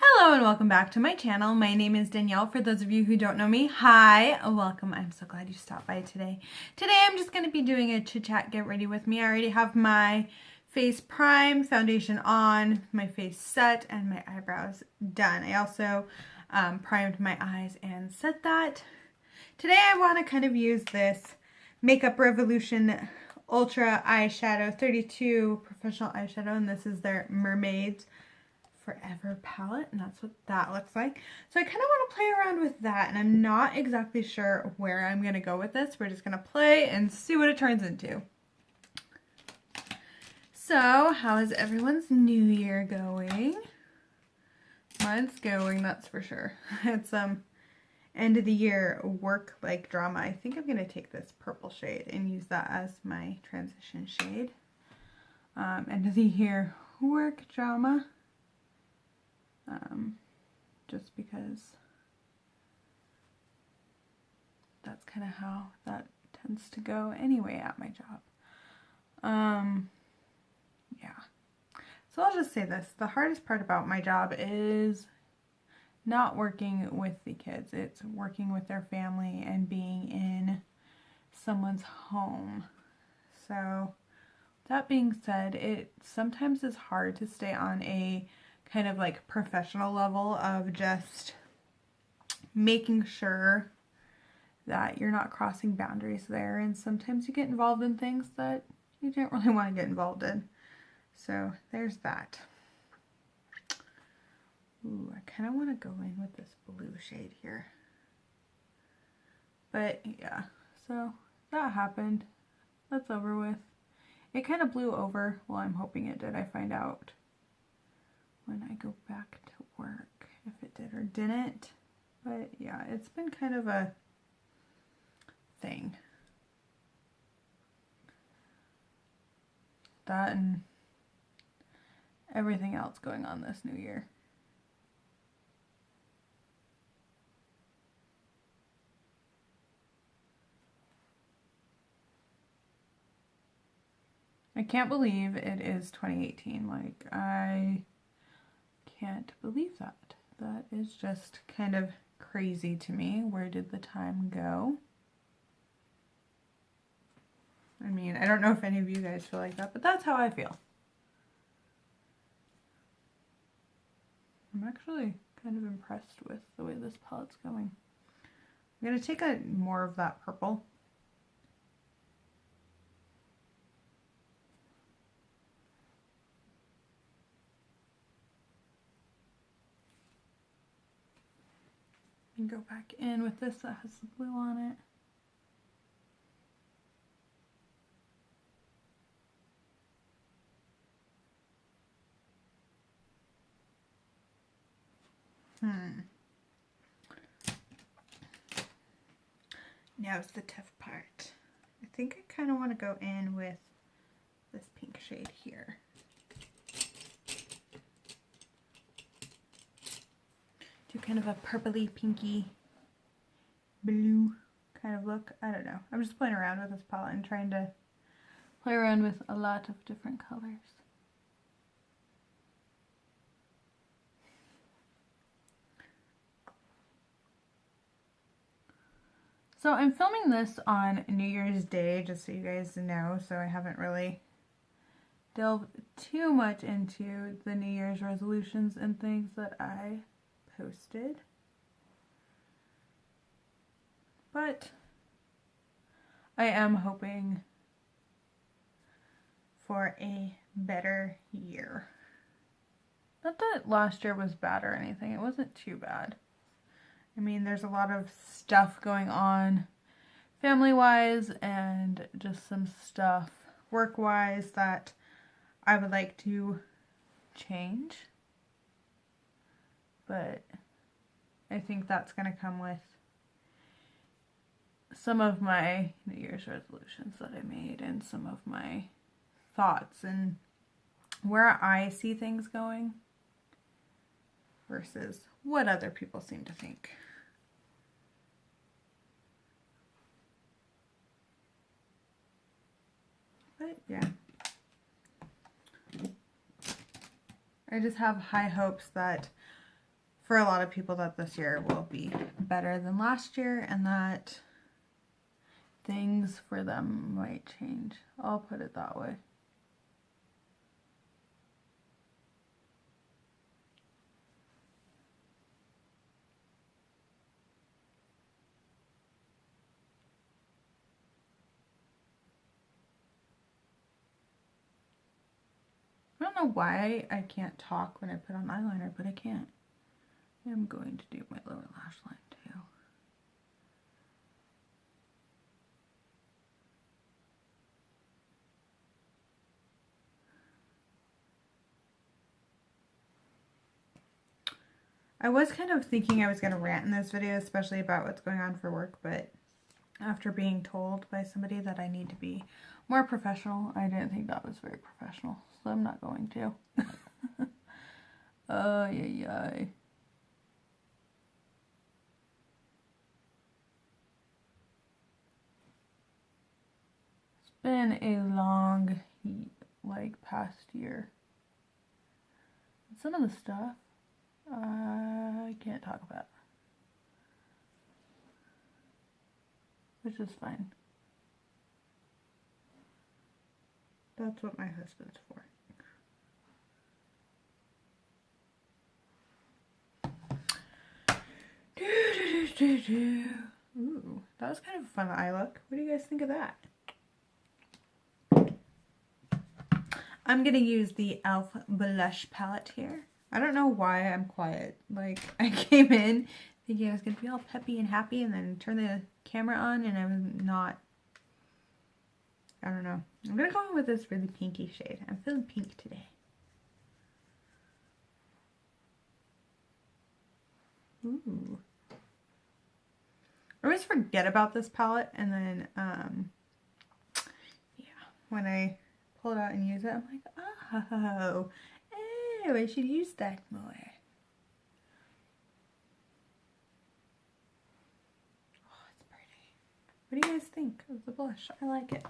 Hello and welcome back to my channel. My name is Danielle. For those of you who don't know me, hi, welcome. I'm so glad you stopped by today. Today I'm just going to be doing a chit chat get ready with me. I already have my face prime, foundation on, my face set, and my eyebrows done. I also primed my eyes and set that. Today I want to kind of use this Makeup Revolution Ultra Eyeshadow 32 Professional Eyeshadow, and this is their Mermaids Forever palette, and that's what that looks like. So I kind of want to play around with that, and I'm not exactly sure where I'm going to go with this. We're just going to play and see what it turns into. So how is everyone's new year going? Mine's going, that's for sure. It's end of the year work like drama. I think I'm going to take this purple shade and use that as my transition shade. End of the year work drama. Just because that's kind of how that tends to go anyway at my job. Yeah. So I'll just say this. The hardest part about my job is not working with the kids. It's working with their family and being in someone's home. So that being said, it sometimes is hard to stay on a kind of like professional level of just making sure that you're not crossing boundaries there, and sometimes you get involved in things that you don't really want to get involved in. So there's that. Ooh, I kind of want to go in with this blue shade here. But yeah, so that happened. That's over with. It kind of blew over. Well, I'm hoping it did. I find out when I go back to work if it did or didn't. But yeah, it's been kind of a thing. That and everything else going on this new year. I can't believe it is 2018. Like, I can't believe that. That is just kind of crazy to me. Where did the time go? I mean, I don't know if any of you guys feel like that, but that's how I feel. I'm actually kind of impressed with the way this palette's going. I'm going to take more of that purple. And go back in with this that has the blue on it. Now's the tough part. I think I kind of want to go in with this pink shade here. Do kind of a purpley, pinky, blue kind of look. I don't know. I'm just playing around with this palette and trying to play around with a lot of different colors. So I'm filming this on New Year's Day, just so you guys know, so I haven't really delved too much into the New Year's resolutions and things that I posted. But I am hoping for a better year. Not that last year was bad or anything, it wasn't too bad. I mean, there's a lot of stuff going on family-wise and just some stuff work-wise that I would like to change. But I think that's going to come with some of my New Year's resolutions that I made and some of my thoughts and where I see things going versus what other people seem to think. But yeah, I just have high hopes that for a lot of people that this year will be better than last year and that things for them might change. I'll put it that way. I don't know why I can't talk when I put on eyeliner, but I can't. I'm going to do my lower lash line too. I was kind of thinking I was going to rant in this video, especially about what's going on for work, but after being told by somebody that I need to be more professional, I didn't think that was very professional, so I'm not going to. Oh, yeah. It's been a long, past year. Some of the stuff I can't talk about, which is fine. That's what my husband's for. Ooh, that was kind of a fun eye look. What do you guys think of that? I'm gonna use the e.l.f. blush palette here. I don't know why I'm quiet. Like, I came in thinking I was gonna be all peppy and happy and then turn the camera on and I'm not. I don't know. I'm gonna go in with this really pinky shade. I'm feeling pink today. Ooh. I always forget about this palette and then, yeah, when I pull it out and use it, I'm like, oh, I should use that more. Oh, it's pretty. What do you guys think of the blush? I like it.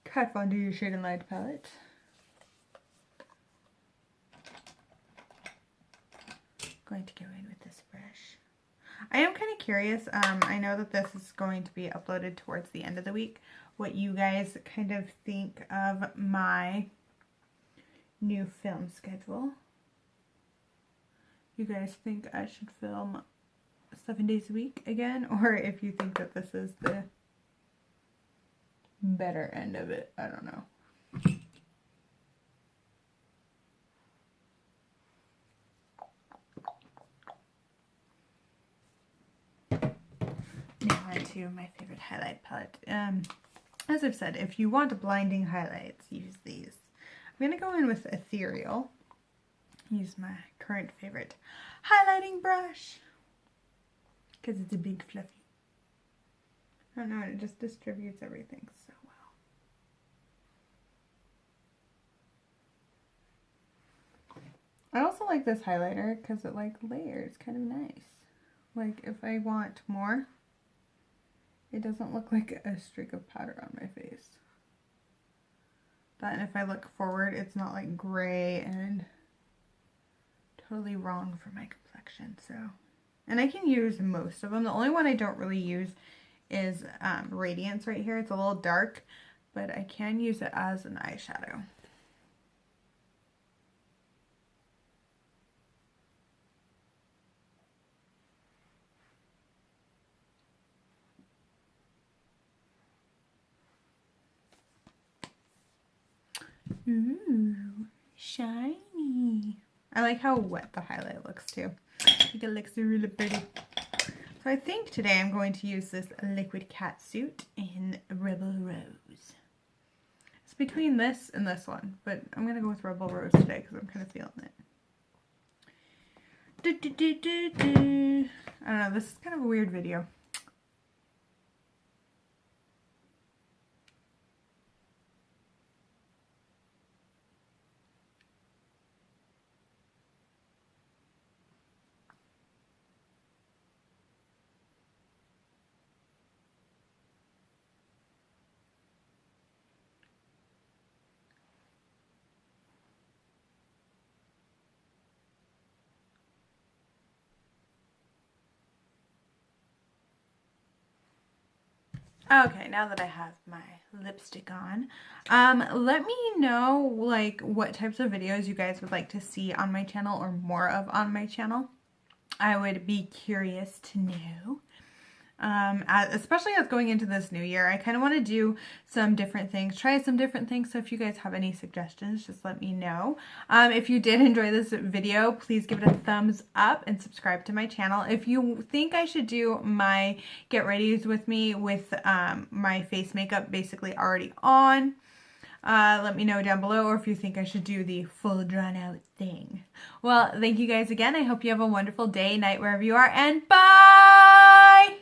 Kat Von Do Your Shade and Light palette. Going to go in with this brush. I am kind of curious. I know that this is going to be uploaded towards the end of the week. What you guys kind of think of my new film schedule. You guys think I should film 7 days a week again, or if you think that this is the better end of it. I don't know. Now on to my favorite highlight palette. As I've said, if you want blinding highlights, use these. I'm going to go in with Ethereal. Use my current favorite highlighting brush because it's a big fluffy. I don't know, it just distributes everything so well. I also like this highlighter because it layers kind of nice. Like if I want more, it doesn't look like a streak of powder on my face. That, and if I look forward, it's not like gray and totally wrong for my complexion. So, and I can use most of them. The only one I don't really use is Radiance right here. It's a little dark, but I can use it as an eyeshadow. Ooh, shiny. I like how wet the highlight looks too. I think it looks really pretty. So I think today I'm going to use this Liquid Catsuit in Rebel Rose. It's between this and this one, but I'm going to go with Rebel Rose today because I'm kind of feeling it. I don't know, this is kind of a weird video. Okay, now that I have my lipstick on, let me know like what types of videos you guys would like to see on my channel or more of on my channel. I would be curious to know. Especially as going into this new year, I kind of want to do some different things, try some different things. So if you guys have any suggestions, just let me know. If you did enjoy this video, please give it a thumbs up and subscribe to my channel. If you think I should do my get readies with me with my face makeup basically already on, let me know down below, or if you think I should do the full drawn out thing. Well, thank you guys again. I hope you have a wonderful day, night, wherever you are, and bye!